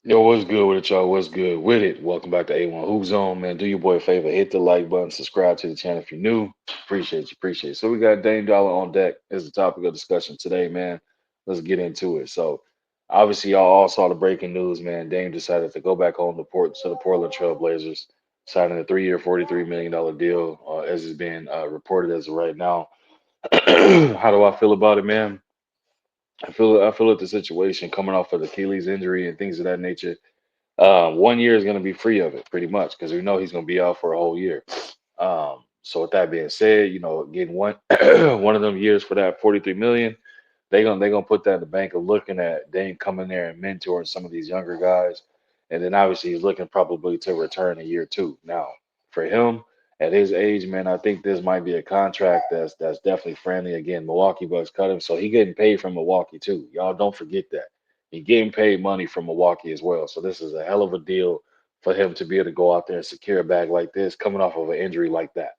Yo, what's good with it, y'all? What's good with it? Welcome back to A1 Hoop Zone, man. Do your boy a favor, hit the like button, subscribe to the channel if you're new. Appreciate you. So we got Dame Dollar on deck as the topic of discussion today, man. Let's get into it. So obviously y'all all saw the breaking news, man. Dame decided to go back home to the Portland Trail Blazers, signing a 3-year, $43 million deal, as is being reported as of right now. How do I feel about it, man? I feel that the situation coming off of the Achilles injury and things of that nature, 1 year is going to be free of it, pretty much, because we know he's going to be out for a whole year. So with that being said, getting one one of them years for that 43 million, they gonna put that in the bank of looking at Dame coming there and mentoring some of these younger guys, and then obviously he's looking probably to return in year two. Now, for him at his age, man, I think this might be a contract that's definitely friendly. Again, Milwaukee Bucks cut him, so he getting paid from Milwaukee too. Y'all don't forget that. He getting paid money from Milwaukee as well. So this is a hell of a deal for him to be able to go out there and secure a bag like this, coming off of an injury like that.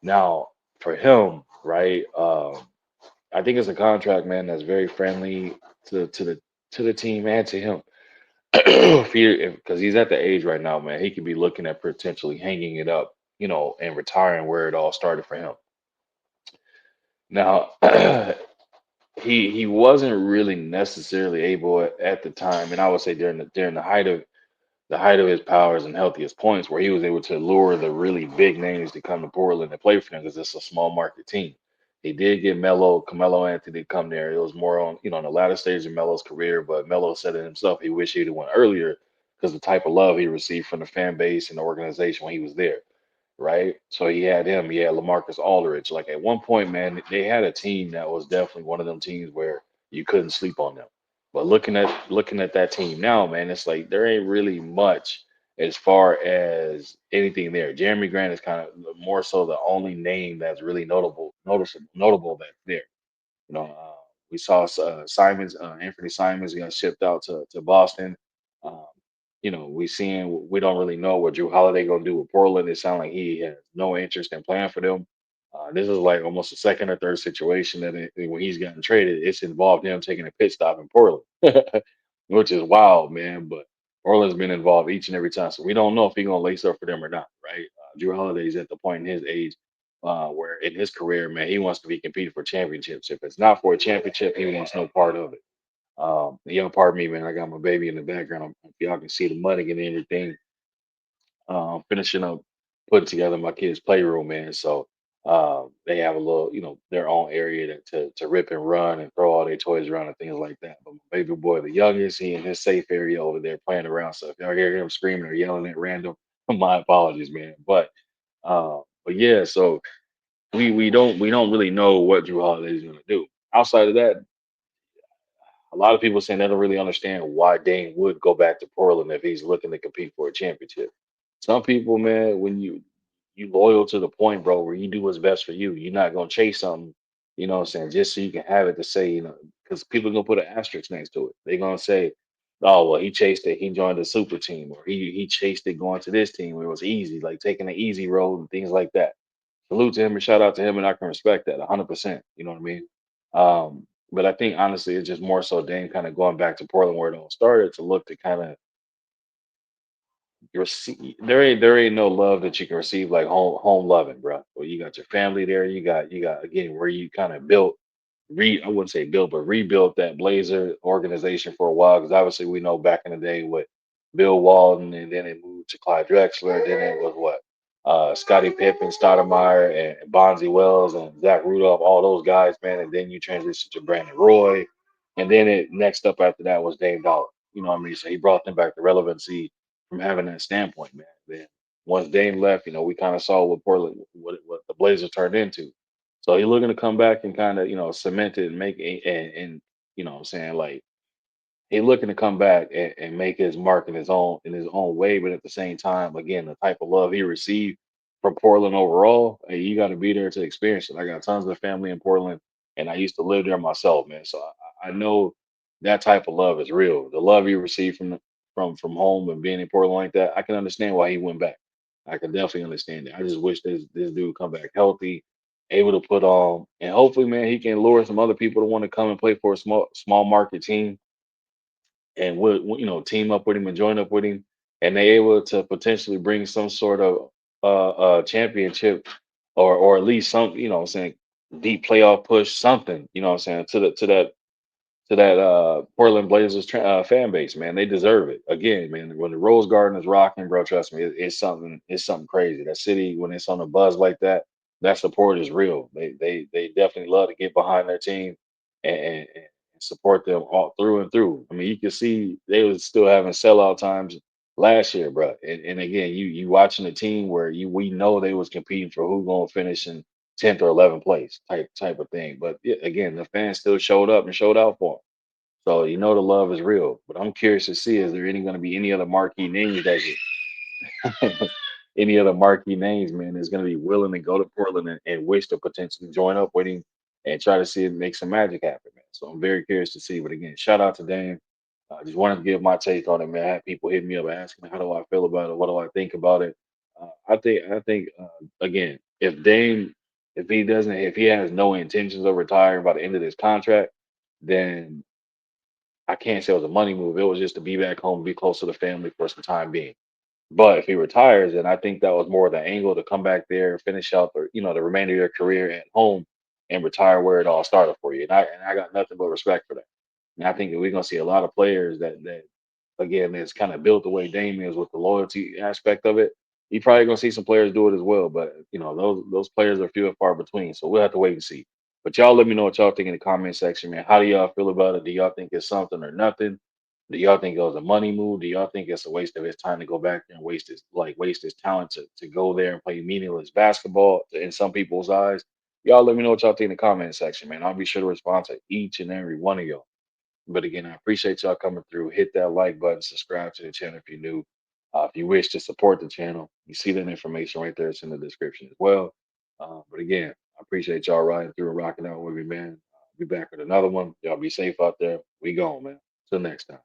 Now, for him, right? I think it's a contract, man, that's very friendly to the team and to him. Because he's at the age right now, man, he could be looking at potentially hanging it up, and retiring where it all started for him. Now, he wasn't really necessarily able at the time, and I would say during the height of his powers and healthiest points, where he was able to lure the really big names to come to Portland and play for him because it's a small market team. He did get Carmelo Anthony to come there. It was more on the latter stage of Melo's career, but Melo said it himself. He wished he'd have went earlier because the type of love he received from the fan base and the organization when he was there, right? So he had him. He had LaMarcus Aldridge. Like at one point, man, they had a team that was definitely one of them teams where you couldn't sleep on them. But looking at that team now, man, it's like there ain't really much as far as anything there. Jeremy Grant is kind of more so the only name that's really notable that's there. You know, we saw Anthony Simons got shipped out to Boston. Um, we don't really know what Drew Holiday gonna do with Portland. It sounds like he has no interest in playing for them. This is like almost a second or third situation when he's gotten traded, it's involved him taking a pit stop in Portland, which is wild, man. But Portland's been involved each and every time, so we don't know if he's gonna lace up for them or not, right? Drew Holiday's at the point in his age where in his career, man, he wants to be competing for championships. If it's not for a championship, he wants no part of it. Y'all pardon me, man. I got my baby in the background. If y'all can see the money and everything, finishing up putting together my kids' playroom, man. So they have a little, their own area to rip and run and throw all their toys around and things like that. But my baby boy, the youngest, he in his safe area over there playing around. So if y'all hear him screaming or yelling at random, my apologies, man. But yeah, so we don't really know what Drew Holiday is going to do. Outside of that, a lot of people saying they don't really understand why Dane would go back to Portland if he's looking to compete for a championship. Some people, man, when you loyal to the point, bro, where you do what's best for you. You're not gonna chase something, what I'm saying, just so you can have it to say, because people are gonna put an asterisk next to it. They're gonna say, oh well, he chased it, he joined the super team, or he chased it going to this team where it was easy, like taking the easy road and things like that. Salute to him and shout out to him, and I can respect that 100%. You know what I mean? But I think honestly, it's just more so Dame kind of going back to Portland where it all started to look to kind of there ain't no love that you can receive like home loving, bro. Well, you got your family there. You got again where you kind of built I wouldn't say built, but rebuilt that Blazer organization for a while. Because obviously we know back in the day with Bill Walton, and then it moved to Clyde Drexler. Then it was what Scottie Pippen, Stoudemire, and Bonzi Wells, and Zach Rudolph, all those guys, man. And then you transition to Brandon Roy, and then it next up after that was Dame Dollar. You know what I mean? So he brought them back to relevancy from having that standpoint, man. Then once Dame left, we kind of saw what Portland, what the Blazers turned into. So he's looking to come back and kind of, cement it and make it, and what I'm saying, like he's looking to come back and make his mark in his own way, but at the same time, again, the type of love he received from Portland overall, hey, you got to be there to experience it. I got tons of family in Portland, and I used to live there myself, man. So I know that type of love is real. The love he received from home and being in Portland like that, I can understand why he went back. I can definitely understand it. I just wish this dude come back healthy, able to put on, and hopefully, man, he can lure some other people to want to come and play for a small market team and would team up with him and join up with him, and they able to potentially bring some sort of championship, or at least some, what I'm saying, deep playoff push, something, what I'm saying, to that Portland Blazers fan base, man. They deserve it. Again, man, when the Rose Garden is rocking, bro, trust me, it's something crazy. That city, when it's on a buzz like that support is real. They definitely love to get behind their team, and support them all through and through. I mean, you can see they was still having sellout times last year, bro. And again, you watching a team where we know they was competing for who gonna finish in 10th or 11th place, type of thing. But yeah, again, the fans still showed up and showed out for them. So the love is real. But I'm curious to see, is there any going to be any other marquee names any other marquee names, man, is going to be willing to go to Portland, and wish to potentially join up with him and try to see it make some magic happen, man. So I'm very curious to see. But again, shout out to Dame. I just wanted to give my take on it, man. I had people hit me up asking, how do I feel about it? What do I think about it? I think again, if he has no intentions of retiring by the end of this contract, then I can't say it was a money move. It was just to be back home, be close to the family for some time being. But if he retires, then I think that was more the angle to come back there, finish out the remainder of your career at home, and retire where it all started for you. And I got nothing but respect for that. And I think that we're gonna see a lot of players that again is kind of built the way Damian is with the loyalty aspect of it. You probably gonna see some players do it as well, but those players are few and far between. So we'll have to wait and see. But y'all let me know what y'all think in the comment section, man. How do y'all feel about it? Do y'all think it's something or nothing? Do y'all think it was a money move? Do y'all think it's a waste of his time to go back there and waste his talent to go there and play meaningless basketball in some people's eyes? Y'all let me know what y'all think in the comment section, man. I'll be sure to respond to each and every one of y'all. But again, I appreciate y'all coming through. Hit that like button, subscribe to the channel if you're new. If you wish to support the channel, you see that information right there. It's in the description as well. But again, I appreciate y'all riding through and rocking out with me, man. Be back with another one. Y'all be safe out there. We gone, man. Till next time.